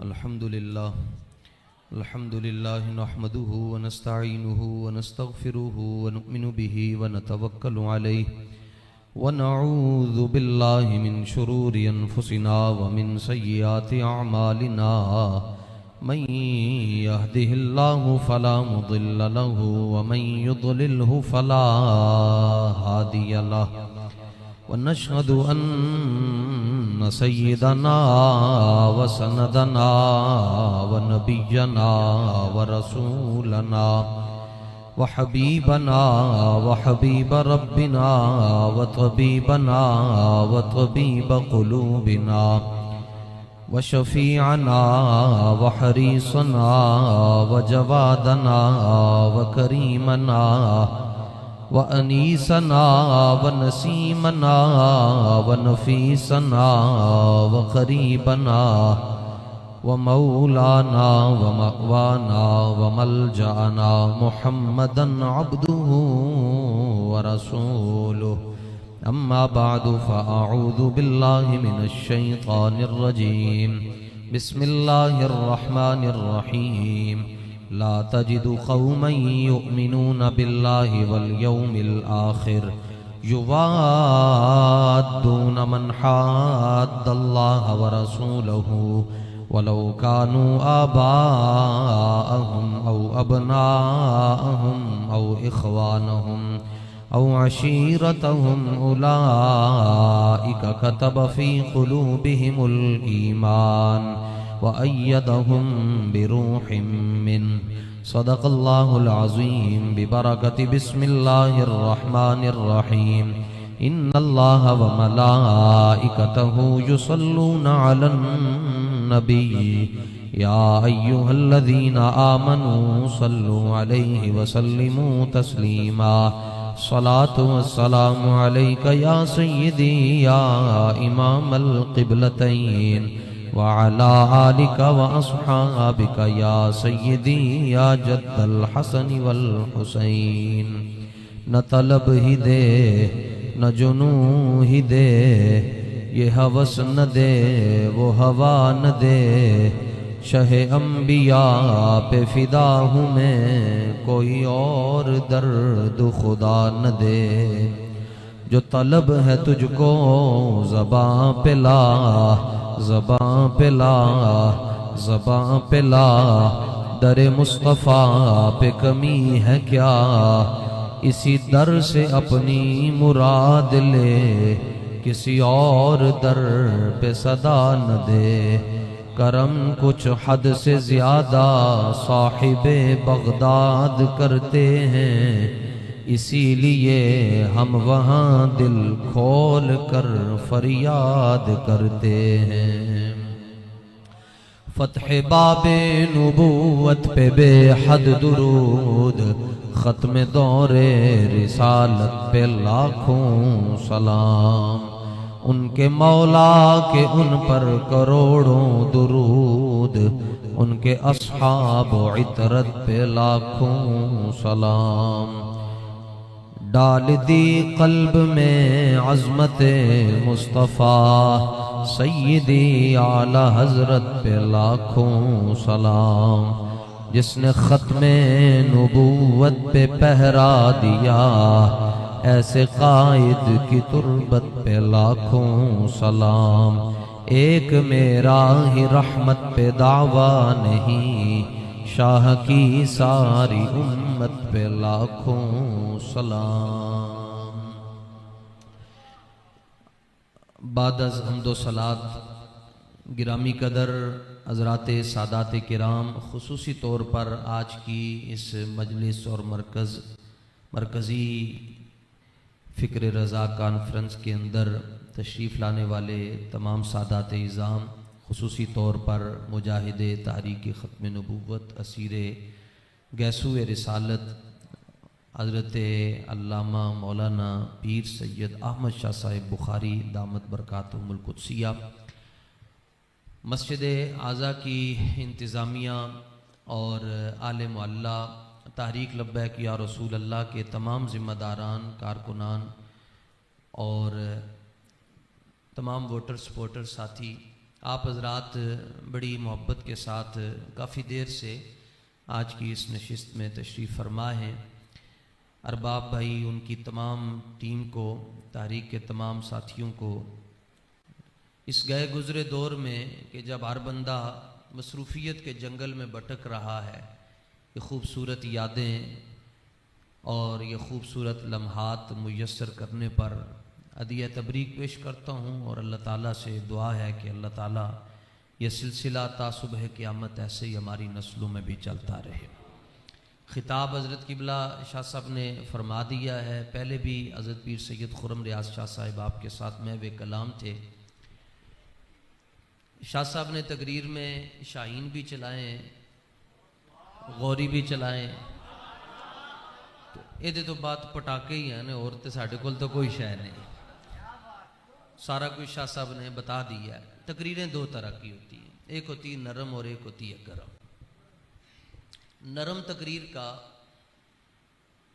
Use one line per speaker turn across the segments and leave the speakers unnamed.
अल्हम्दुलिल्लाह नहमदुहु व नस्तईनुहु व नस्तगफिरुहु व नुमिनु बिही व नतवक्कलु अलैहि व नऊज़ु बिल्लाहि मिन शुरूरि अनफुसिना व मिन सय्यिआति अअमालिना मन यहदिहिल्लाहु फला मुदिल्ल लहु व मन युद्लिलहु फला हादिय लहु व नशहदु अन्न सय्यदना व सनदना व नबिय्यना व रसूलना व हबीबना व हबीब रब्बिना व तबीबना व तबीब क़ुलूबिना व शफ़ीअना व हरीसना व जवादना व करीमना व अनीसना व नसीमना व नफीसना व करीबना व मौलाना व मअवाना व मलजाना मुहम्मदन अब्दुहु व रसूलुहु अम्मा बादु फ़अऊज़ु बिल्लाहि मिनश शैतानिर रजीम बिस्मिल्लाहिर रहमानिर रहीम ला तजिदु क़ौमन युमिनून बिल्लाहि वल यौमिल आखिर युवाद्दून मन हाद्दल्लाह व रसूलहु वलौ कानू आबाअहुम औ अबनाअहुम औ इख़वानहुम औ अशीरतहुम उलाइका कतब फ़ी क़ुलूबिहिमुल ईमान व अय्यदहुम बिरूहिम मिन सदक़ल्लाहुल अज़ीम बिबरकति बिस्मिल्लाहिर रहमानिर रहीम इन्नल्लाह व मलाइकतहु युसल्लूना अलन नबी या अय्युहल्लज़ीना आमनू सल्लु अलैहि व सल्लिमू तस्लीमा सलातु वस्सलामु अलैका या सय्यदी या इमामल क़िबलतैन व अला आलिका व अस्हाबिका या सय्यदी या जद्दल हसन वल हुसैन। न तलब ही दे न जुनू ही दे ये हवस न दे वो हवा न दे शहे अम्बिया पे फिदा हूँ मैं कोई और दर्द खुदा न दे जो तलब है तुझको ज़बां पे ला ज़बां पे ला ज़बां पे ला दरे मुस्तफ़ा पे कमी है क्या इसी दर से अपनी मुराद ले किसी और दर पे सदा न दे करम कुछ हद से ज़्यादा साहिबे बगदाद करते हैं इसीलिए हम वहाँ दिल खोल कर फरियाद करते हैं। फ़त्ह बाबे नबूवत पे बेहद दुरूद ख़त्म दौरे रिसालत पे लाखों सलाम उनके मौला के उन पर करोड़ों दुरूद उनके अस्हाब व इतरत पे लाखों सलाम। डाल दी क़ल्ब में अज़मते मुस्तफ़ा सय्यदी आला हज़रत पे लाखों सलाम जिसने ख़त्मे नबूवत पे पहरा दिया ऐसे कायद की तुरबत पे लाखों सलाम। एक मेरा ही रहमत पे दावा नहीं शाह की सारी उम्मत पे लाखों सलाम। बादज़ हम्दो सलात गिरामी कदर हज़रात सादात किराम खुसूसी तौर पर आज की इस मजलिस और मरकज़ी फ़िक्र रज़ा कॉन्फ्रेंस के अंदर तशरीफ़ लाने वाले तमाम सादात इज़ाम खुसूसी तौर पर मुजाहिद तहरीक ख़त्म नबूवत असीर गैसूए रिसालत हज़रत अल्लामा मौलाना पीर सैयद अहमद शाह साहिब बुखारी दामत बरकातुहुमुल कुद्सिया मस्जिद आज़ा की इंतज़ामिया और आले मोहल्ला तहरीक लब्बैक या रसूल अल्लाह के तमाम ज़िम्मेदारान कारकुनान और तमाम वोटर सपोर्टर साथी आप हजरात बड़ी मोहब्बत के साथ काफ़ी देर से आज की इस नशिस्त में तशरीफ़ फरमा हैं। अरबाब भाई, उनकी तमाम टीम को, तहरीक के तमाम साथियों को इस गए गुज़रे दौर में कि जब हर बंदा मसरूफ़ियत के जंगल में भटक रहा है, ये खूबसूरत यादें और ये खूबसूरत लम्हात मुयस्सर करने पर अदिया तबरीक पेश करता हूँ और अल्लाह ताला से दुआ है कि अल्लाह ताला ये सिलसिला ता सुबह क़यामत ऐसे ही हमारी नस्लों में भी चलता रहे। खिताब हज़रत किबला शाह साहब ने फरमा दिया है। पहले भी हज़रत पीर सैयद खुर्रम रियाज़ शाह साहिब आपके साथ में वे कलाम थे। शाह साहब ने तकरीर में शाहीन भी चलाएँ, गौरी भी चलाएँ। ये तो बात पटाके ही हैं, और तो साढ़े कोल तो कोई शय नहीं, सारा कुछ शाह साहब ने बता दिया है। तकरीरें दो तरह की होती हैं, एक होती है नरम और एक होती है गरम। नरम तकरीर का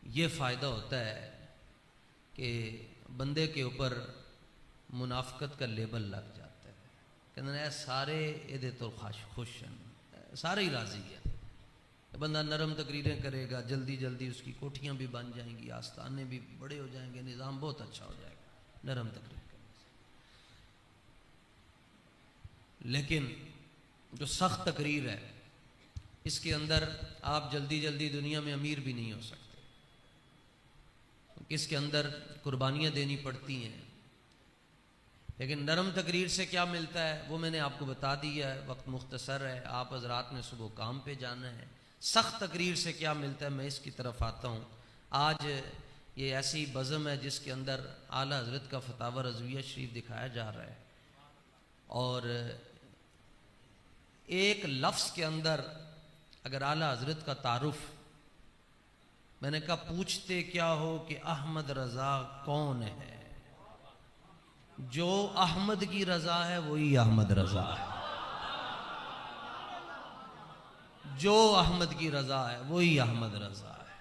ये फ़ायदा होता है कि बंदे के ऊपर मुनाफकत का लेबल लग जाता है, कहते सारे ये तो खुश हैं, सारे ही राज़ी हैं। बंदा नरम तकरीरें करेगा, जल्दी जल्दी उसकी कोठियाँ भी बन जाएंगी, आस्थाने भी बड़े हो जाएंगे, निज़ाम बहुत अच्छा हो जाएगा नरम तकरीर करने से। लेकिन जो सख्त तकरीर है, इसके अंदर आप जल्दी जल्दी दुनिया में अमीर भी नहीं हो सकते, इसके अंदर कुर्बानियाँ देनी पड़ती हैं। लेकिन नरम तकरीर से क्या मिलता है वो मैंने आपको बता दिया है, वक्त मुख्तसर है, आप हजरात ने सुबह काम पे जाना है। सख्त तकरीर से क्या मिलता है, मैं इसकी तरफ आता हूँ। आज ये ऐसी बज़म है जिसके अंदर आला हज़रत का फतावा रज़विया शरीफ दिखाया जा रहा है, और एक लफ्ज़ के अंदर अगर आला हज़रत का तारुफ, मैंने कहा पूछते क्या हो कि अहमद रज़ा कौन है, जो अहमद की रज़ा है वही अहमद रज़ा है, जो अहमद की रज़ा है वही अहमद रज़ा है।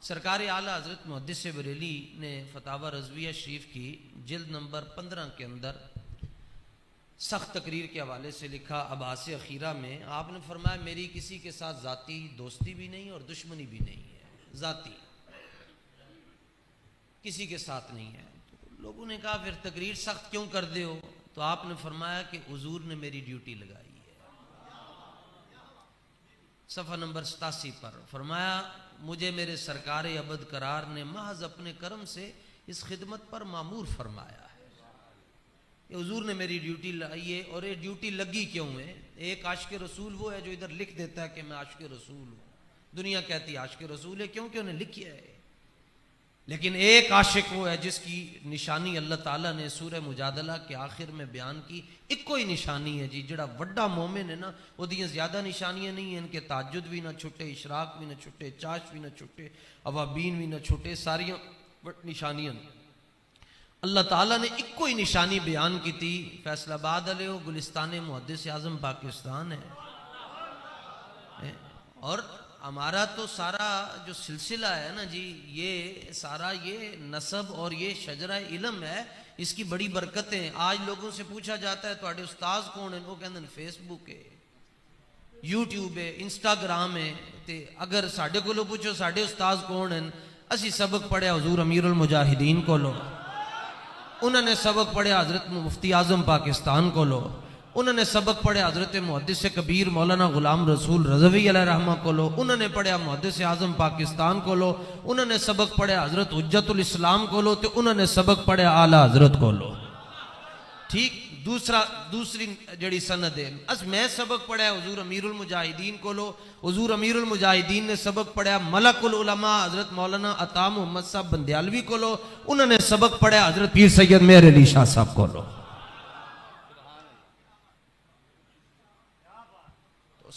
सरकार आला हज़रत मुहद्दिस बरेली ने फतावा रज़विया शरीफ की जिल्द नंबर 15 के अंदर सख्त तकरीर के हवाले से लिखा, अब्बास अखीरा में आपने फरमाया मेरी किसी के साथ ज़ाती दोस्ती भी नहीं और दुश्मनी भी नहीं है, ज़ाती किसी के साथ नहीं है। तो लोगों ने कहा फिर तकरीर सख्त क्यों कर दे हो, तो आपने फरमाया कि हुजूर ने मेरी ड्यूटी लगाई है। सफ़ा नंबर 87 पर फरमाया मुझे मेरे सरकार अबद करार ने महज अपने कर्म से इस खिदमत पर मामूर फरमाया है। ये हुजूर ने मेरी ड्यूटी लाई है, और ये ड्यूटी लगी क्यों है। एक आशिक रसूल वो है जो इधर लिख देता है कि मैं आशिक रसूल हूँ, दुनिया कहती है आशिक रसूल है क्योंकि उन्हें लिखिया है। लेकिन एक आशिक वो है जिसकी निशानी अल्लाह ताला ने सूरह मुजादला के आखिर में बयान की। इको ही निशानी है जी, जड़ा वड्डा मोमिन है ना, ओदियां ज्यादा निशानियां नहीं है, इनके ताज्जुद भी ना छुटे, इशराक भी ना छुटे, चाश भी ना छुटे, अवाबीन भी ना छुटे, सारियां निशानियां। अल्लाह ताला ने इको ही निशानी बयान की थी। फैसलाबाद अले गुलिस्तान मुहद्दिस आज़म पाकिस्तान है, और हमारा तो सारा जो सिलसिला है ना जी, ये सारा ये नसब और ये शजरा इल्म है, इसकी बड़ी बरकतें। आज लोगों से पूछा जाता है तुहाडे उस्ताद कौन है, वो कहते हैं फेसबुक है, यूट्यूब है, इंस्टाग्राम है। ते अगर साढ़े कोलों पूछो साढ़े उस्ताद कौन हैं, असी सबक पढ़िया हुजूर अमीरुल मुजाहिदीन कोलों, उन्होंने सबक पढ़िया हजरत मुफ्ती आजम पाकिस्तान कोलों, उन्होंने सबक पढ़े हजरत मुहद्दिस कबीर मौलाना गुलाम रसूल रज़वी अलैहि रहमा कोलो, उन्होंने पढ़िया मुहद्दिस आज़म पाकिस्तान कोलो, उन्होंने सबक पढ़े हजरत हुज्जतुल इस्लाम कोलो, तो उन्होंने सबक पढ़े आला हजरत कोलो। ठीक दूसरी जड़ी सनद है, अस मैं सबक पढ़िया हुजूर अमीरुल मुजाहिदीन कोलो, हुजूर अमीरुल मुजाहिदीन ने सबक पढ़िया मलकुल उलमा हजरत मौलाना अता मोहम्मद साहब बंदियालवी कोलो, उन्होंने सबक पढ़िया हजरत पीर सैयद मेहर अली शाह साहब कोलो।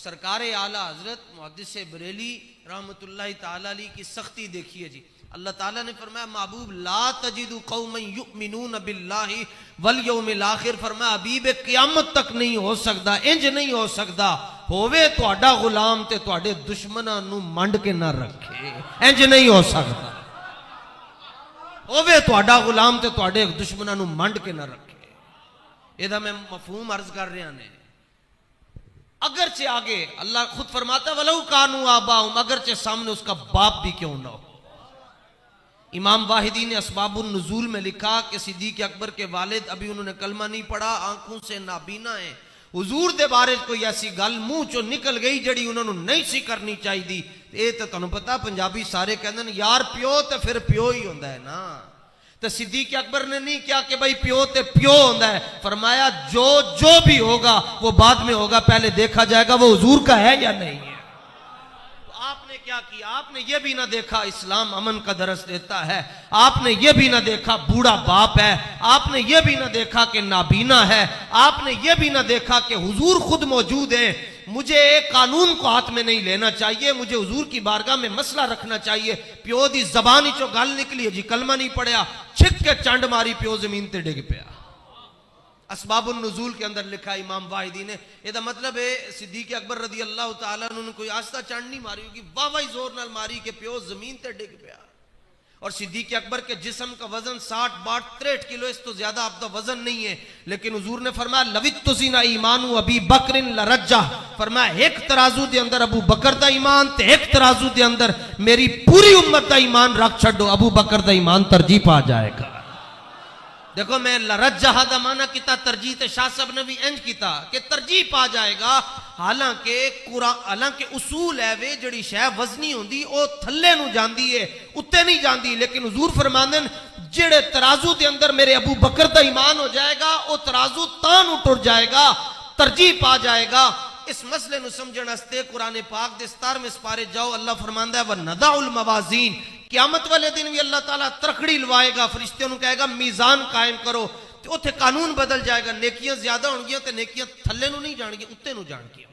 सरकार आला हजरत मुहद्दिस बरेली रहमतुल्लाहि ताला अलैहि की सख्ती देखिए जी। अल्लाह ताला ने फरमाया महबूब ला तजिदु कौमन युमिनून बिल्लाहि वल यौमिल आखिर, फरमाया हबीब क़यामत तक नहीं हो सकता, इंज नहीं हो सकता होवे तुहाडा गुलाम ते तुहाडे दुश्मनां नू मंड के ना रखे, इंज नहीं हो सकता होवे तुहाडा गुलाम ते तुहाडे दुश्मनां नू मंड के ना रखे। एदा मैं मफहूम अर्ज कर रहा ने। अगरचे आगे अल्लाह खुद फरमाता वलौ कानू आबाहुम, अगरचे सामने उसका बाप भी क्यों ना हो। इमाम वाहिदी ने असबाबुन नुज़ूल में लिखा कि सिद्दीक़ अकबर के वालिद अभी उन्होंने कलमा नहीं पढ़ा, आंखों से नाबीना है। हुजूर दे बारे कोई ऐसी गल मुंह चो निकल गई जड़ी उन्होंने नहीं सी करनी चाहिए। ये तो तुहानू पता पंजाबी सारे कहते हैं यार प्यो तो फिर प्यो ही होंदा है ना। तो सिद्दीक़ अकबर ने नहीं किया कि भाई प्यो ते प्यो होंदा है, फरमाया जो जो भी होगा वो बाद में होगा, पहले देखा जाएगा वो हुजूर का है या नहीं है। आपने क्या किया? आपने ये भी ना देखा इस्लाम अमन का दरस देता है, आपने ये भी ना देखा बूढ़ा बाप है, आपने ये भी ना देखा कि नाबीना है, आपने ये भी ना देखा कि हुजूर खुद मौजूद है। मुझे एक कानून को हाथ में नहीं लेना चाहिए, मुझे हुजूर की बारगाह में मसला रखना चाहिए। प्यो दी जबान ही चो गल निकली है जी, कलमा नहीं पढ़िया, छिक के चंड मारी, प्यो जमीन ते डिग पिया। असबाबुन नुज़ूल के अंदर लिखा इमाम वाहिदी ने, ਇਹਦਾ मतलब है सिद्दीक़ अकबर रज़ी अल्लाह तआला ने कोई आस्ता चंड नहीं मारी होगी, वाह जोर नाल मारी के प्यो जमीन ते डिग पिया। और सिद्दीक़ अकबर के जिस्म का वजन 60-63 किलो, इस तो ज्यादा आपका वजन नहीं है। लेकिन हुजूर ने फरमाया लवित्तुज़िना ईमानु अबी बकरिन लरज्जा, फरमाया एक तराजू दे अंदर अबू बकर दा ईमान ते एक तराजू दे अंदर मेरी पूरी उम्मत दा ईमान रख छड्डो, अबू बकर दा ईमान तरजीह पा जाएगा। देखो मैं लरज्जा दा माना किता तरजीह, ते शाह साहब ने भी इंज किता कि तरजीह पा जाएगा। हालांकि कुरान, हालांकि उसूल है वे जड़ी शै वजनी होंदी ओ थल्ले नु जांदी है, उत्ते नहीं जांदी। लेकिन हुजूर फरमांदे जेड़े तराजू दे अंदर मेरे अबू बकर दा ईमान हो जाएगा, ओ तराजू तां नु टुर जाएगा, तरजीह पा जाएगा। इस मसले नु समझण वास्ते कुरान पाक दे 17वें सिपारे जाओ, अल्लाह फरमांदा है व नदाउल मवाजीन, क़यामत वाले दिन भी अल्लाह ताला तरखड़ी लवाएगा, फरिश्तियों को कहेगा मीज़ान कायम करो, तो उथे कानून बदल जाएगा। नेकियां ज्यादा होंगियां तो नेकियां थल्ले नु नहीं जाणगियां, उत्ते नु जाणगियां।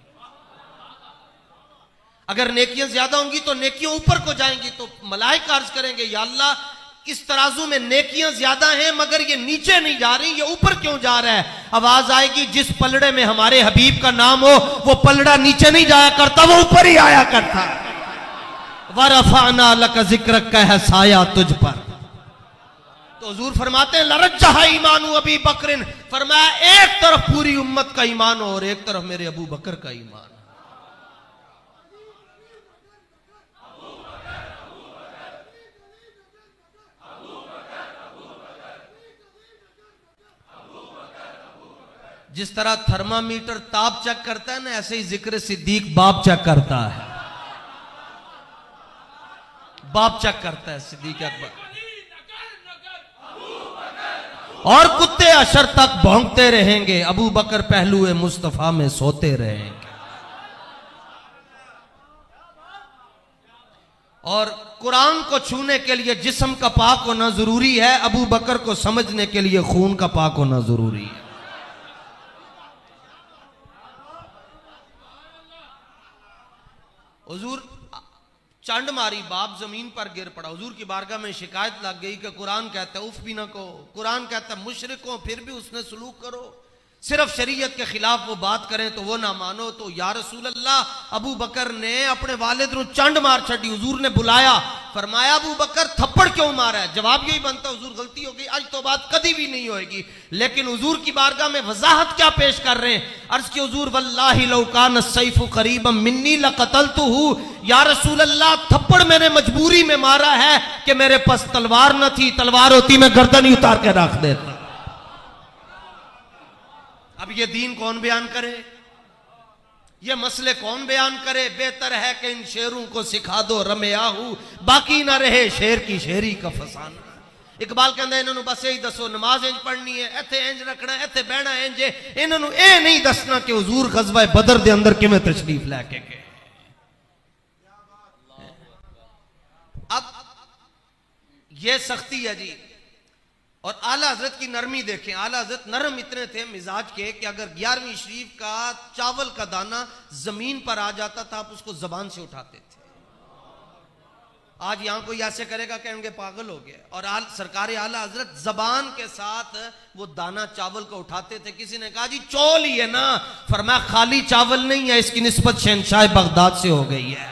अगर नेकियां ज्यादा होंगी तो नेकियां ऊपर को जाएंगी, तो मलाइका अर्ज करेंगे या अल्लाह इस तराजू में नेकियां ज्यादा हैं मगर ये नीचे नहीं जा रही, ये ऊपर क्यों जा रहा है। आवाज आएगी जिस पलड़े में हमारे हबीब का नाम हो वो पलड़ा नीचे नहीं जाया करता, वो ऊपर ही आया करता। वरफाना लक जिक्रक का है साया तुझ पर। तो हुजूर फरमाते हैं लरज्जा ईमानु अबी बकरिन, फरमाया एक तरफ पूरी उम्मत का ईमान हो और एक तरफ मेरे अबू बकर का ईमान। जिस तरह थर्मामीटर ताप चेक करता है ना, ऐसे ही जिक्र सिद्दीक बाप चेक करता है, बाप चेक करता है सिद्दीक अकबर। और कुत्ते अशर तक भौंकते रहेंगे, अबू बकर पहलुए मुस्तफा में सोते रहेंगे। और कुरान को छूने के लिए जिस्म का पाक होना जरूरी है, अबू बकर को समझने के लिए खून का पाक होना जरूरी है। हुजूर चंड मारी, बाप जमीन पर गिर पड़ा, हुजूर की बारगाह में शिकायत लग गई कि कुरान कहता है उफ भी ना कहो, कुरान कहता है मुशरिक हो फिर भी उसने सलूक करो, सिर्फ शरीयत के खिलाफ वो बात करें तो वो ना मानो। तो या रसूल अल्लाह, अबू बकर ने अपने वालिद को चंड मार छड़ी, हुजूर ने बुलाया, फरमाया अबू बकर थप्पड़ क्यों मारा है। जवाब यही बनता हुजूर गलती हो गई, आज तो बात कभी भी नहीं होगी। लेकिन हुजूर की बारगाह में वजाहत क्या पेश कर रहे हैं, अर्ज की हुजूर वल्लाहि लौ कान सैफु करीबम मिन्नी लक़तलतुहु, या रसूल अल्लाह थप्पड़ मैंने मजबूरी में मारा है कि मेरे पास तलवार न थी, तलवार होती मैं गर्दन ही उतार के रख देता। अब ये दीन कौन बयान करे, ये मसले कौन बयान करे। बेहतर है कि इन शेरों को सिखा दो रमेयाहू, बाकी ना रहे शेर की शेरी का फसाना। इकबाल कहता है इन्होंने बस यही दसो नमाज इंज पढ़नी है, इत्थे इंज रखना, इत्थे बहना इंज, इन्होंने ये नहीं दसना कि हुजूर गज़वा बदर दे अंदर किवें तशरीफ लैके गए। अब ये सख्ती है जी। और आला हजरत की नरमी देखें, आला हजरत नरम इतने थे मिजाज के कि अगर 11वीं शरीफ का चावल का दाना जमीन पर आ जाता था आप उसको जबान से उठाते थे। आज यहां कोई ऐसे करेगा कहेंगे पागल हो गया। और सरकार आला हजरत जबान के साथ वो दाना चावल को उठाते थे। किसी ने कहा जी चौल ही है ना, फरमाया खाली चावल नहीं है, इसकी निस्बत शहंशाह बगदाद से हो गई है।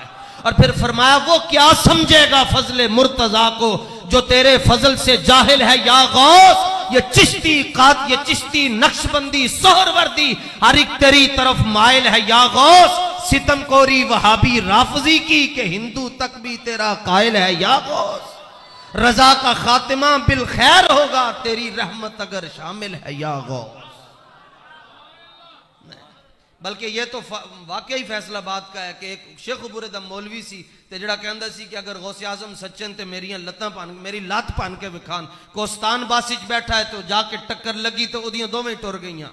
और फिर फरमाया वो क्या समझेगा फजले मुर्तजा को जो तेरे फजल से जाहिल है या गौस, ये चिश्ती काद, ये चिश्ती नक्शबंदी सोहरवर्दी हर एक तेरी तरफ माइल है या गौस। सितमकोरी वहाबी राफजी की कि हिंदू तक भी तेरा कायल है या गौस। रजा का खातिमा बिल खैर होगा तेरी रहमत अगर शामिल है या गौस। बल्कि ये तो वाकई फैसलाबाद का है कि एक शेख बुरेदम मौलवी सी ते जड़ा कहंदा सी कि अगर गौसे आजम सच्चन ते मेरियां लत्तां भन मेरी लत भन के विखान। कोस्तान बासी च बैठा है तो जाके टक्कर लगी तो उदियां दोवें टुर गईयां।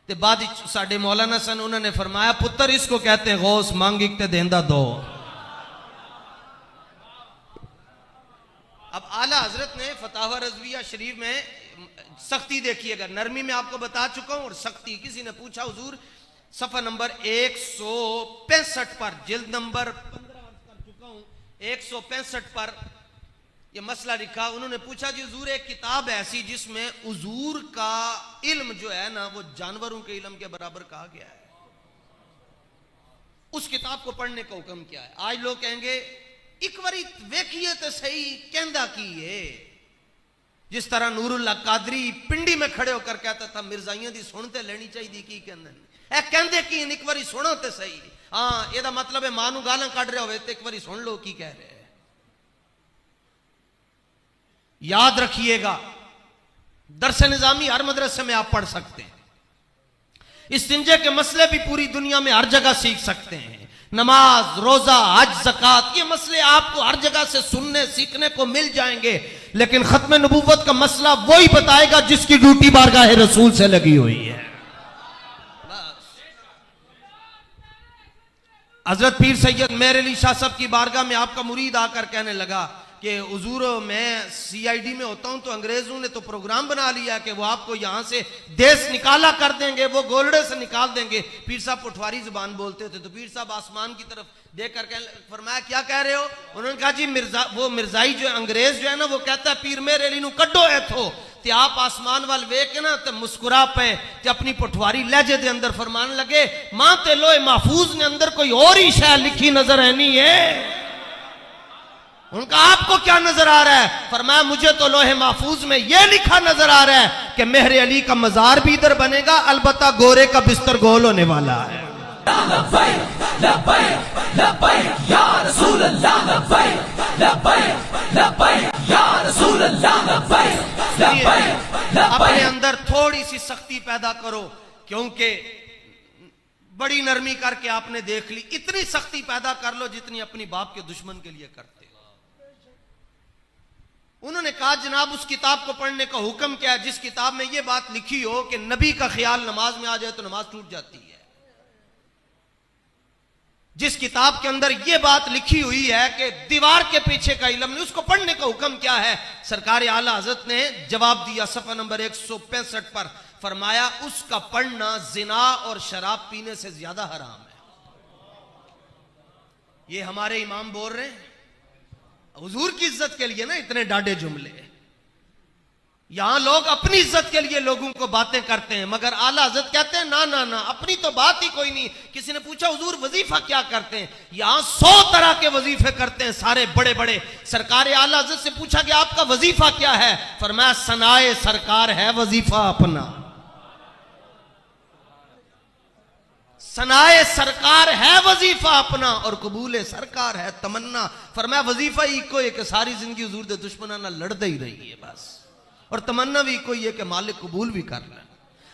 ते बाद साडे मौलाना सन उन्होंने फरमाया पुत्र इसको कहते हैं गौस, मांग एक ते देंदा दो। अब आला हजरत ने फतावा रजविया शरीफ में सख्ती देखिएगा, नरमी में आपको बता चुका हूं और सख्ती। किसी ने पूछा हुजूर सफा नंबर 165 पर, जिल्द नंबर 15 कर चुका हूं, 165 पर यह मसला लिखा। उन्होंने पूछा जी हुजूर एक किताब ऐसी जिसमें हुजूर का इल्म जो है ना वो जानवरों के इल्म के बराबर कहा गया है, उस किताब को पढ़ने का हुक्म क्या है? आज लोग कहेंगे एक बारी वेखिए तो सही कहंदा की है। जिस तरह नूरुल्लाह कादरी पिंडी में खड़े होकर कहता था मिर्जाइयां दी सुनते लेनी चाहिए की कहंदे ए कहंदे की एक बारी सुनो तो सही। हाँ एदा मतलब है मां नूं गालां कढ रहे होवे तो एक बारी सुन लो की कह रहे हैं। याद रखिएगा दरस निजामी हर मदरसे में आप पढ़ सकते हैं। इस्तिंजे के मसले भी पूरी दुनिया में हर जगह सीख सकते हैं। नमाज, रोजा, हज, ज़कात, ये मसले आपको हर जगह से सुनने सीखने को मिल जाएंगे। लेकिन खत्म नबूवत का मसला वही बताएगा जिसकी ड्यूटी बारगाह रसूल से लगी हुई है। हजरत पीर सैयद मेहर अली शाह साहब की बारगाह में आपका मुरीद आकर कहने लगा कि हुजूर मैं सीआईडी में होता हूं तो अंग्रेजों ने तो प्रोग्राम बना लिया कि वो आपको यहां से देश निकाला कर देंगे, वो गोलड़े से निकाल देंगे। पीर साहब पठवारी जुबान बोलते थे तो पीर साहब आसमान की तरफ देख कर फरमाया क्या कह रहे हो? उन्होंने कहा जी मिर्जाई जो अंग्रेज जो है ना वो कहता है पीर मेहर अली नूं कड्डो इथों। ते आप आसमान वाल वेख के ना ते मुस्कुरा पे ते अपनी पठवारी लहजे दे अंदर फरमान लगे मां ते लोहे महफूज ने अंदर कोई और ही शय लिखी नजर आनी है। उनका आपको क्या नजर आ रहा है? फरमाया मुझे तो लोहे महफूज में यह लिखा नजर आ रहा है कि मेहर अली का मजार भी इधर बनेगा, अलबत्ता गोरे का बिस्तर गोल होने वाला है। अपने अंदर थोड़ी सी सख्ती पैदा करो, क्योंकि बड़ी नरमी करके आपने देख ली। इतनी सख्ती पैदा कर लो जितनी अपनी बाप के दुश्मन के लिए करते। उन्होंने कहा जनाब उस किताब को पढ़ने का हुक्म क्या है जिस किताब में यह बात लिखी हो कि नबी का ख्याल नमाज में आ जाए तो नमाज टूट जाती है। जिस किताब के अंदर यह बात लिखी हुई है कि दीवार के पीछे का इल्म नहीं, उसको पढ़ने का हुक्म क्या है? सरकार आला हजरत ने जवाब दिया सफा नंबर 165 पर, फरमाया उसका पढ़ना जिना और शराब पीने से ज्यादा हराम है। ये हमारे इमाम बोल रहे हैं हुजूर की इज्जत के लिए ना इतने डाढ़े जुमले। यहां लोग अपनी इज्जत के लिए लोगों को बातें करते हैं, मगर आला हजरत कहते हैं ना ना ना अपनी तो बात ही कोई नहीं। किसी ने पूछा हुजूर वजीफा क्या करते हैं? यहां 100 तरह के वजीफे करते हैं सारे बड़े बड़े। सरकार आला हजरत से पूछा कि आपका वजीफा क्या है? फरमाया सनाए सरकार है वजीफा अपना। सनाए सरकार है वजीफा अपना और कबूले सरकार है तमन्ना। फरमाया वजीफा ही इको है कि सारी जिंदगी हुजूर दे दुश्मनां नाल लड़दे ही रही है बस, और तमन्ना भी कोई है कि मालिक कबूल भी कर ले।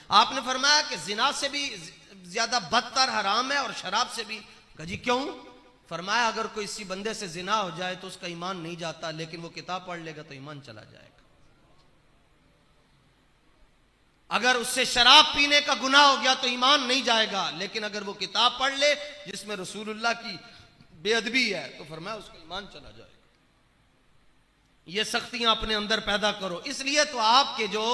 आपने फरमाया कि जिना से भी ज्यादा बदतर हराम है और शराब से भी। जी क्यों? फरमाया अगर कोई इसी बंदे से जिना हो जाए तो उसका ईमान नहीं जाता, लेकिन वो किताब पढ़ लेगा तो ईमान चला जाएगा। अगर उससे शराब पीने का गुनाह हो गया तो ईमान नहीं जाएगा, लेकिन अगर वो किताब पढ़ ले जिसमें रसूलुल्लाह की बेअदबी है तो फरमाया उसका ईमान चला जाएगा। ये सख्तियां अपने अंदर पैदा करो। इसलिए तो आपके जो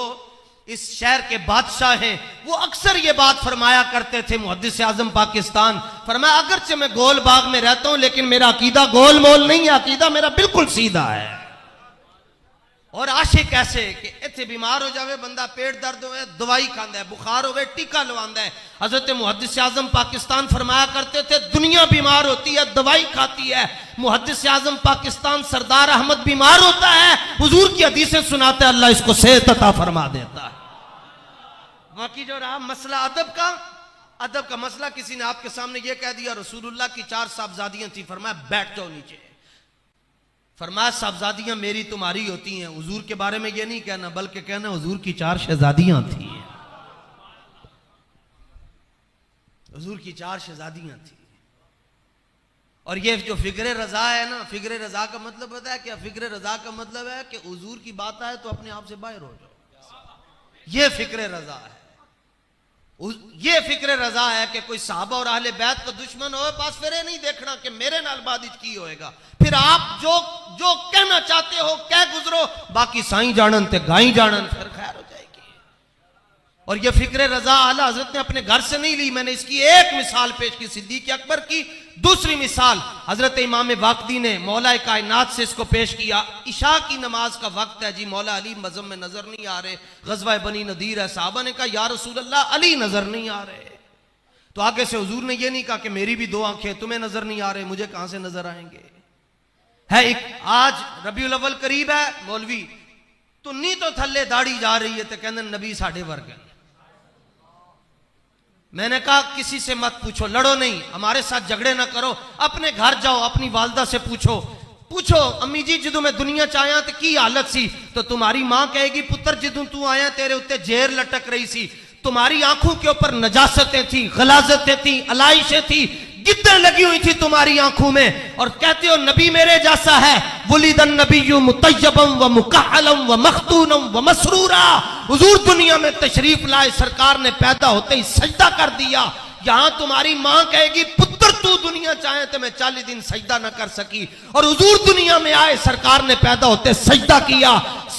इस शहर के बादशाह हैं वो अक्सर ये बात फरमाया करते थे, मुहद्दिस आजम पाकिस्तान, फरमाया अगरचे मैं गोल बाग में रहता हूं लेकिन मेरा अकीदा गोल मोल नहीं है, अकीदा मेरा बिल्कुल सीधा है। और आशिक ऐसे कि इत्थे बीमार हो जावे बंदा, पेट दर्द होवे दवाई खांदा है, बुखार होवे टीका लवांदा है। हजरत मुहद्दिस आजम पाकिस्तान फरमाया करते थे, दुनिया बीमार होती है दवाई खाती है, मुहद्दिस आजम पाकिस्तान सरदार अहमद बीमार होता है, हुजूर की हदीसें सुनाते हैं, अल्लाह इसको सेहत अता फरमा देता है। बाकी जो रहा मसला अदब का मसला, किसी ने आपके सामने यह कह दिया रसूलुल्लाह की 4 साहबजादियां थी, फरमाया बैठ जाओ नीचे। फरमाया साहबजादियां मेरी तुम्हारी होती हैं। हुजूर के बारे में यह नहीं कहना, बल्कि कहना हुजूर की 4 शहजादियां थी, हुजूर की 4 शहजादियां थी। और ये जो फिक्र रजा है ना, फिक्र रजा का मतलब पता है क्या? फिक्र रजा का मतलब है कि हुजूर की बात आए तो अपने आप से बाहर हो जाओ, ये फिक्र रजा है। ये फिक्र रजा है कि कोई साहबा और अहले बैत का दुश्मन हो, पास फिर नहीं देखना कि मेरे नाल बाद की होएगा। फिर आप जो जो कहना चाहते हो कह गुजरो, बाकी साईं जानन ते गाई जानन, फिर खैर हो जाएगी। और ये फिक्र रजा आला हजरत ने अपने घर से नहीं ली। मैंने इसकी एक मिसाल पेश की सिद्दीक अकबर की, दूसरी मिसाल हजरत इमाम वाकदी ने मौला कायनात से इसको पेश किया। इशा की नमाज का वक्त है जी, मौला अली मज़म में नजर नहीं आ रहे, गज़वा बनी नदीर है। साहबा ने कहा या रसूल अल्लाह अली नजर नहीं आ रहे। तो आगे से हुजूर ने यह नहीं कहा कि मेरी भी 2 आंखें, तुम्हें नजर नहीं आ रहे, मुझे कहां से नजर आएंगे। है एक आज रबीउल अव्वल करीब है, मौलवी तुन्नी तो थल्ले दाढ़ी जा रही है, तो कहते नबी साढ़े वर्ग। मैंने कहा किसी से मत पूछो, लड़ो नहीं, हमारे साथ झगड़े ना करो, अपने घर जाओ, अपनी वालदा से पूछो अम्मी जी जदों मैं दुनिया च आया तो की हालत सी, तो तुम्हारी मां कहेगी पुत्र जदों तू आया तेरे उत्ते जेर लटक रही सी, तुम्हारी आंखों के ऊपर नजासतें थी, गलाजतें थी, अलाइशें थी, गिद्दें लगी हुई थी तुम्हारी आंखों में, और कहते हो नबी मेरे जैसा है। वुलिदन नबिय्यु मुतय्यबम व मुकहलम व मख्तूनम व मसरूरा। हुजूर दुनिया में तशरीफ लाए, सरकार ने पैदा होते ही सजदा कर दिया। यहां तुम्हारी मां कहेगी पुत्र तू दुनिया चाहे तो मैं 40 दिन सजदा न कर सकी, और हुजूर दुनिया में आए, सरकार ने पैदा होते सजदा किया।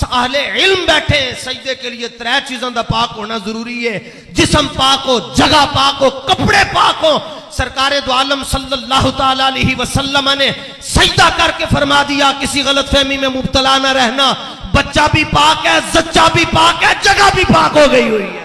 अहले इल्म बैठे, सजदे के लिए 3 चीजों का पाक होना जरूरी है, जिस्म पाक हो, जगह पाक हो, कपड़े पाक हो। सरकारे दो आलम सल्लल्लाहु ताला अलैहि वसल्लम ने सजदा करके फरमा दिया किसी गलतफहमी में मुब्तला न रहना, बच्चा भी पाक है, जच्चा भी पाक है, जगह भी पाक हो गई हुई है।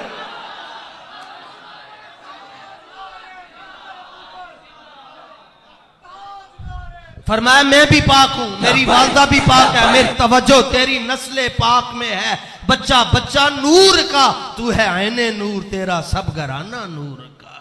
फरमाया मैं भी पाक हूं, मेरी वालदा भी पाक है, मेरी तवज्जो तेरी नस्ले पाक में है। बच्चा बच्चा नूर का, तू है आईने नूर, तेरा सब घराना नूर का।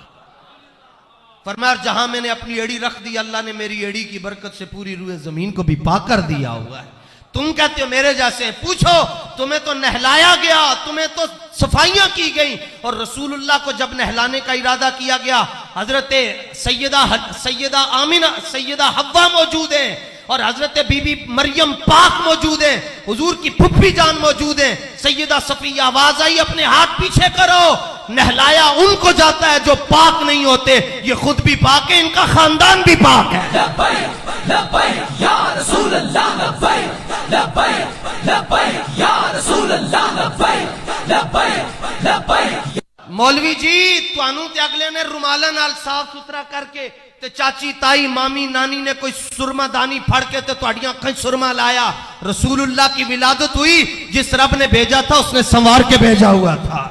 फरमाया जहां मैंने अपनी एड़ी रख दी, अल्लाह ने मेरी एड़ी की बरकत से पूरी रूए जमीन को भी पाक कर दिया हुआ है। तुम कहते हो मेरे जैसे, पूछो तुम्हें तो नहलाया गया, तुम्हें तो सफाइयां की गई, और रसूलुल्लाह को जब नहलाने का इरादा किया गया, हजरत सैयदा आमिना, सैयदा हव्वा मौजूद है, और हजरत बीबी मरियम पाक मौजूद है, हुजूर की फुफ्फी जान मौजूद है। सैयदा सफिया आवाज आई अपने हाथ पीछे करो, नहलाया उनको जाता है जो पाक नहीं होते। ये खुद भी पाक है, इनका खानदान भी पाक है। लब्बैक लब्बैक या रसूल अल्लाह, लब्बैक लब्बैक लब्बैक या रसूल अल्लाह, लब्बैक लब्बैक लब्बैक। मौलवी जी तुहानू ते अगले ने रुमाला नाल साफ सुथरा करके ते चाची ताई मामी नानी ने कोई सुरमा दानी फड़ के ते तुहाडियां अखां सुरमा लाया। रसूलुल्लाह की विलादत हुई, जिस रब ने भेजा था उसने संवार के भेजा हुआ था।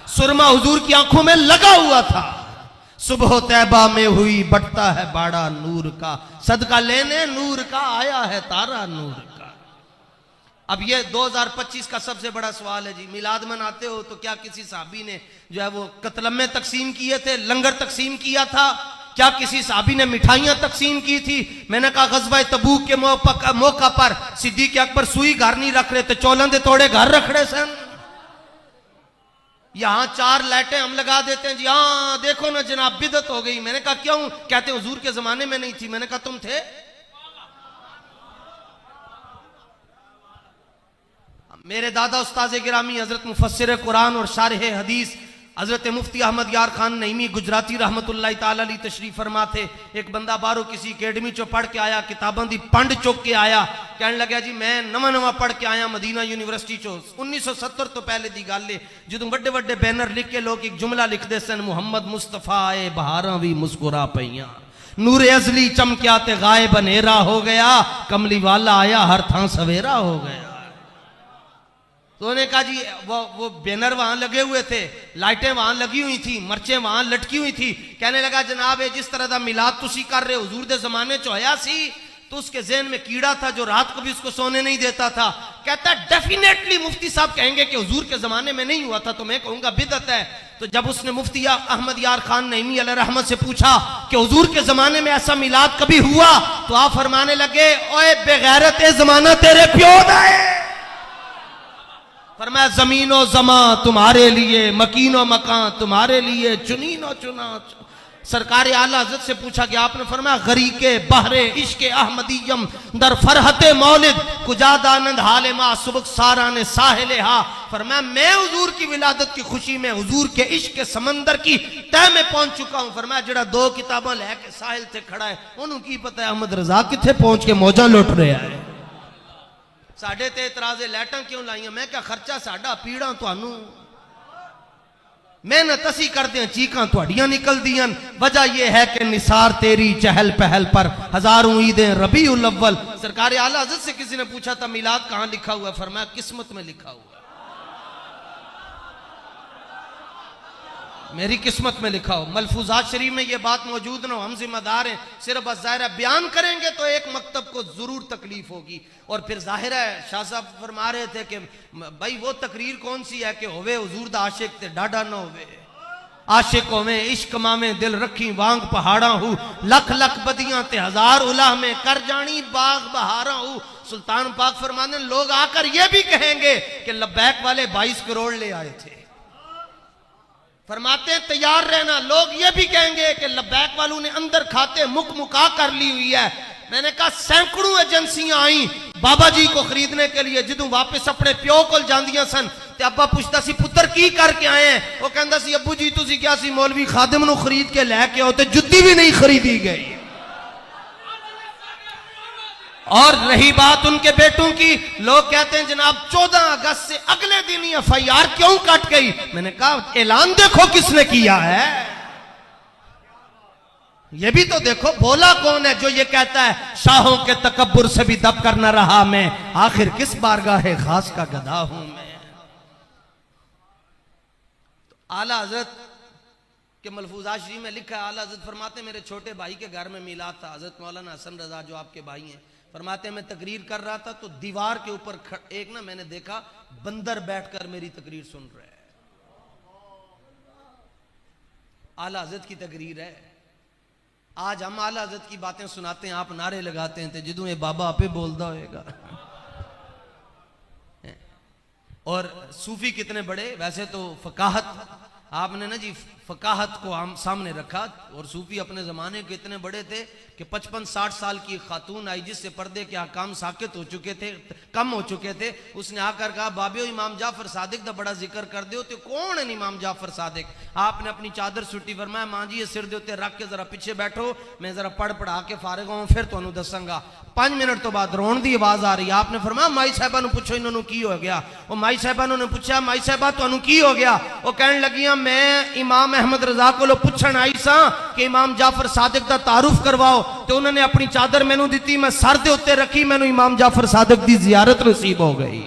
सुरमा हुजूर की आंखों में लगा हुआ था। सुबह तैबा में हुई बढ़ता है बाड़ा नूर का, सदका लेने नूर का आया है तारा नूर का। अब ये 2025 का सबसे बड़ा सवाल है जी, मिलाद मनाते हो तो क्या किसी साहबी ने जो है वो कतलम्मे तकसीम किए थे, लंगर तकसीम किया था? क्या किसी साहबी ने मिठाइयां तकसीम की थी? मैंने कहा गज़वा तबूक के मौका पर सिद्दीक अकबर सुई घर नहीं रख रहे थे, चौलन दे तोड़े घर रख रहे सन। यहां 4 लाइटें हम लगा देते हैं जी, हाँ देखो ना जनाब बिदत हो गई। मैंने कहा क्यों? कहते हुजूर के जमाने में नहीं थी। मैंने कहा तुम थे? मेरे दादा उस्ताद गिरामी हजरत मुफस्सिर कुरान और शारह हदीस हजरत मुफ्ती अहमद यार खान नईमी गुजराती रहमतुल्लाह ताला अलैह तशरीफ फरमा थे। एक बंदा बाहरों किसी अकेडमी चो पढ़ के आया, किताबों की पंड चुक के आया, कहने लगा जी मैं नवा पढ़ के आया मदीना यूनिवर्सिटी चो। 1970 तो पहले की गल है, जो बड़े बड़े बैनर लिख के लोग एक जुमला लिखते सन, मुहम्मद मुस्तफा ए बहारा भी मुस्कुरा पईयां, नूर अजली चमकिया ते गायब अनेरा हो गया, कमली वाला आया हर थां सवेरा हो गया। तो उन्होंने कहा जी वो बैनर वहां लगे हुए थे, लाइटें वहां लगी हुई थी, मर्चें वहां लटकी हुई थी। कहने लगा जनाब ये जिस तरह का मिलाद तुसी कर रहे हो हुजूर दे जमाने च होया सी, तो उसके जहन में कीड़ा था जो रात को भी उसको सोने नहीं देता था। कहता डेफिनेटली मुफ्ती साहब कहेंगे कि हुजूर के जमाने में नहीं हुआ था, तो मैं कहूंगा बिदअत है। तो जब उसने मुफ्ती अहमद यार खान नईमी अलैहि रहमत से पूछा कि हुजूर के जमाने में ऐसा मिलाद कभी हुआ, तो आप फरमाने लगे ओए बेगैरत ए जमाना तेरे प्यो दा है। फरमाया जमीनो जमा तुम्हारे लिए, मकीनो मकान तुम्हारे लिए, चुनीनो चुना। सरकार आला हज़रत से पूछा कि आपने फरमाया गरीके बहरे इश्के अहमदीयम दर फरहते मौलिद कुजाद आनंद हाले मा सुबक सारा ने साहिले हा। फरमाया मैं हुजूर की विलादत की खुशी में हुजूर के इश्क के समंदर की तह में पहुंच चुका हूं। फरमाया जड़ा दो किताबें लेके साहिल से खड़ा है उन्होंने की पता है अहमद रजा किथे पहुंच के मौजा लुट रहा है। साडे ते इतराजे लाइटां क्यों लाइया? मैं क्या खर्चा साडा पीड़ा तुहानू, मेहनत असी करते हैं चीकां तुहाडियां निकलदियां। वजह यह है कि निसार तेरी चहल पहल पर हजारों ईदें रबीउल अव्वल। सरकार आला हज़रत से किसी ने पूछा था मिलाद कहां लिखा हुआ है? फरमाया किस्मत में लिखा हुआ है, मेरी किस्मत में लिखा हो। मलफूजात शरीफ में यह बात मौजूद ना हो, हम जिम्मेदार हैं, सिर्फ बस जाहिर है बयान करेंगे तो एक मकतब को जरूर तकलीफ होगी। और फिर जाहिर है शाह साहब फरमा रहे थे कि भाई वो तकरीर कौन सी है कि होवे हुजूर दा आशिक ते डाडा ना होवे, आशिक होवे इश्क मावे दिल रखी वांग पहाड़ा हूँ, लख लख बदियां ते हजार उलाह में कर जानी बाग बहारा हूँ। सुल्तान पाक फरमाने लोग आकर ये भी कहेंगे कि लब्बैक वाले 22 करोड़ ले आए थे। फरमाते हैं तैयार रहना, लोग ये भी कहेंगे कि लब्बैक वालों ने अंदर खाते मुक मुका कर ली हुई है। मैंने कहा सैकड़ों एजेंसियां आई बाबा जी को खरीदने के लिए, जिदों वापस अपने प्यो को जांदियां सन ते अब्बा पूछता सी पुत्र की करके आए हैं, वो कहता सी अब्बू जी तुसी क्या सी मौलवी खादिम नु खरीद के लैके आओ, ते जुत्ती भी नहीं खरीदी गई। और रही बात उनके बेटों की, लोग कहते हैं जनाब 14 अगस्त से अगले दिन ही एफआईआर क्यों कट गई? मैंने कहा ऐलान देखो किसने किया है, ये भी तो देखो। बोला कौन है जो ये कहता है शाहों के तकब्बुर से भी दब कर न रहा मैं, आखिर किस बारगाह खास का गधा हूं मैं। तो आला हजरत के मलफूजात शरीफ में लिखा है, आला हजरत फरमाते मेरे छोटे भाई के घर में मिलाद था, हजरत मौलाना हसन रजा जो आपके भाई हैं, फरमाते मैं तकरीर कर रहा था तो दीवार के ऊपर एक ना मैंने देखा बंदर बैठकर मेरी तकरीर सुन रहा है। आला हजरत की तकरीर है। आज हम आला हजरत की बातें सुनाते हैं, आप नारे लगाते हैं, तो जिदों ये बाबा आपे बोलता होएगा। और सूफी कितने बड़े, वैसे तो फकाहत आपने ना जी फकाहत को हम सामने रखा, और सूफी अपने जमाने के इतने बड़े थे कि 55-60 साल की खातून आई जिससे पर्दे के अहकाम साकित हो चुके थे, कम हो चुके थे। उसने आकर कहा बाबियो इमाम जाफर सादिक का बड़ा जिक्र कर दो, तो कौन है इमाम जाफर सादिक? आपने अपनी चादर सुटी, फरमाया मां जी ये सिर दे उत्ते रख के जरा पीछे बैठो, मैं जरा पढ़ पढ़ा के फारिग हूं फिर तुहानू दसांगा। 5 मिनट तो बाद रोन की आवाज आ रही है। आपने फरमाया माई साहबा नू पूछो इन्होंने की हो गया। वो माई साहबा ने पूछा माई साहबा तुहानू की हो गया? वो कहने लगियां मैं इमाम अहमद रजा को पुछण आई सा कि इमाम जाफर सादिक का तारुफ करवाओ, तो उन्होंने अपनी चादर मैनू दी, मैं सर दे उत्ते रखी, मैनू इमाम जाफर सादिक की जियारत नसीब हो गई।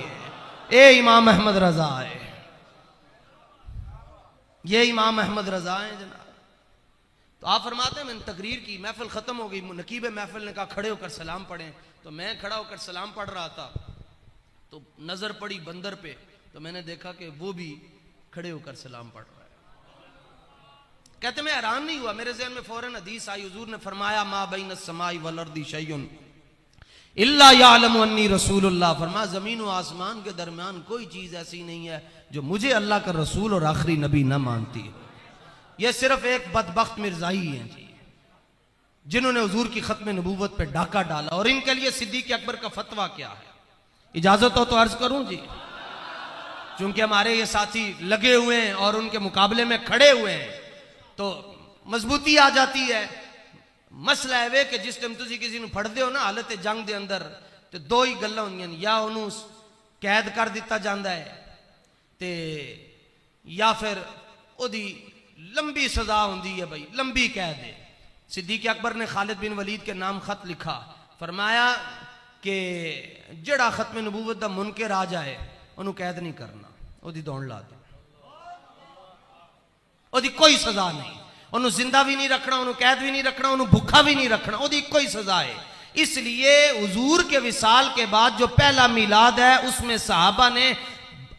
ए इमाम अहमद रजा है, ये इमाम अहमद रजा है जनाब। तो आप फरमाते हैं मैंने तकरीर की, महफिल खत्म हो गई, नकीब महफिल ने कहा खड़े होकर सलाम पढ़ें, तो मैं खड़ा होकर सलाम पढ़ रहा था, तो नजर पड़ी बंदर पे, तो मैंने देखा कि वो भी खड़े होकर सलाम पढ़ रहा है। कहते मैं हैरान नहीं हुआ, मेरे ज़हन में फौरन हदीस आई, हुजूर ने फरमाया मा बैन अस्समाई वल अर्दी शैउन इल्ला यअलमु अन्नी रसूलुल्लाह। फरमाया जमीन और आसमान के दरमियान कोई चीज ऐसी नहीं है जो मुझे अल्लाह का रसूल और आखिरी नबी न मानती हो। यह सिर्फ एक बदबख्त मिर्जाई है जी जिन्होंने हुजूर की खत्म नबूवत पे डाका डाला। और इनके लिए सिद्दीक अकबर का फतवा क्या है? इजाजत हो तो अर्ज करूं जी, क्योंकि हमारे ये साथी लगे हुए हैं और उनके मुकाबले में खड़े हुए हैं तो मजबूती आ जाती है। मसला है वे कि जिस टाइम तुसी किसी नूं फड़दे हो ना हालत जंग दे अंदर, तो दो ही गल्लां होंदियां, या उन्होंने कैद कर दिता जाता है ते या फिर ओदी लंबी सजा होंदी है, भाई लंबी कैद है। सिद्दीक अकबर ने खालिद बिन वलीद के नाम खत लिखा, फरमाया कि जड़ा खत्म नबूवत दा मुनकर आ जाए ਉਹਨੂੰ कैद नहीं करना, ਉਹਦੀ दौड़ ला दे, ਉਹਦੀ कोई सजा नहीं, ਉਹਨੂੰ जिंदा भी नहीं रखना, ਉਹਨੂੰ कैद भी नहीं रखना, ਉਹਨੂੰ भुखा भी नहीं रखना, ਉਹਦੀ कोई सजा है। इसलिए हुजूर के विसाल के बाद जो पहला मिलाद है उसमें सहाबा ने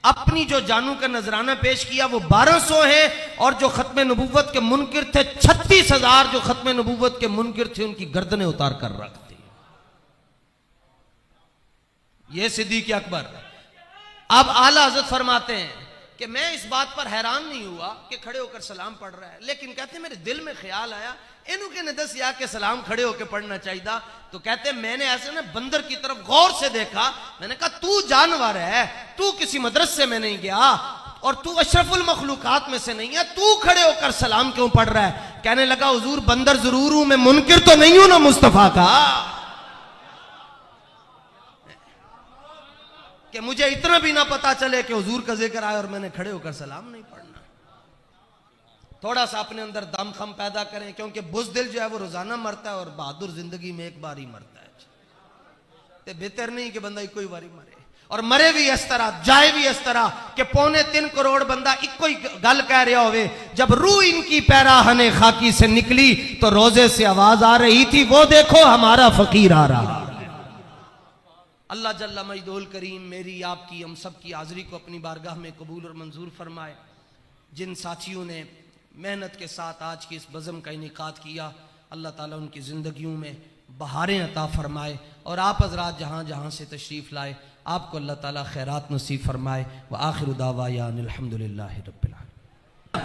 अपनी जो जानू का नजराना पेश किया वो 1200 है, और जो खत्म नबूवत के मुनकिर थे 36,000 जो खत्म नबूवत के मुनकिर थे उनकी गर्दनें उतार कर रख दी। ये सिद्दीक़ अकबर। अब आला हज़रत फरमाते हैं कि मैं इस बात पर हैरान नहीं हुआ कि खड़े होकर सलाम पढ़ रहा है, लेकिन कहते मेरे दिल में ख्याल आया इनू के ने दस या के सलाम खड़े होकर पढ़ना चाहिए। तो कहते मैंने ऐसे ना बंदर की तरफ गौर से देखा, मैंने कहा तू जानवर है, तू किसी मदरसे में नहीं गया और तू अशरफुल मखलूकात में से नहीं है, तू खड़े होकर सलाम क्यों पढ़ रहा है? कहने लगा हुजूर बंदर जरूर हूं, मैं मुनकिर तो नहीं हूं ना मुस्तफा का, कि मुझे इतना भी ना पता चले कि हुजूर का जिक्र आए और मैंने खड़े होकर सलाम नहीं पढ़ना। थोड़ा सा अपने अंदर दम खम पैदा करें, क्योंकि बुज़दिल जो है वो रोजाना मरता है और बहादुर जिंदगी में एक बार ही मरता है। तो बेहतर नहीं कि बंदा इको ही बारी मरे, और मरे भी इस तरह, जाए भी इस तरह कि 3.25 करोड़ बंदा इको ही गल कह रहा होवे। जब रूह इनकी पैराहने खाकी से निकली तो रोजे से आवाज आ रही थी, वो देखो हमारा फकीर आ रहा। अल्लाह जल्ला मजदूल करीम मेरी आपकी हम सब की हाजिरी को अपनी बारगाह में कबूल और मंजूर फरमाए। जिन साथियों ने मेहनत के साथ आज की इस बज़म का इनेकाद किया, अल्लाह ताला उनकी ज़िंदगियों में बहारें अता फरमाए, और आप हज़रात जहाँ जहाँ से तशरीफ़ लाए आपको अल्लाह ताला खैरात नसीब फरमाए। व आखिर दावा या अनिल हम्दुलिल्लाहि रब्बिल आलमीन।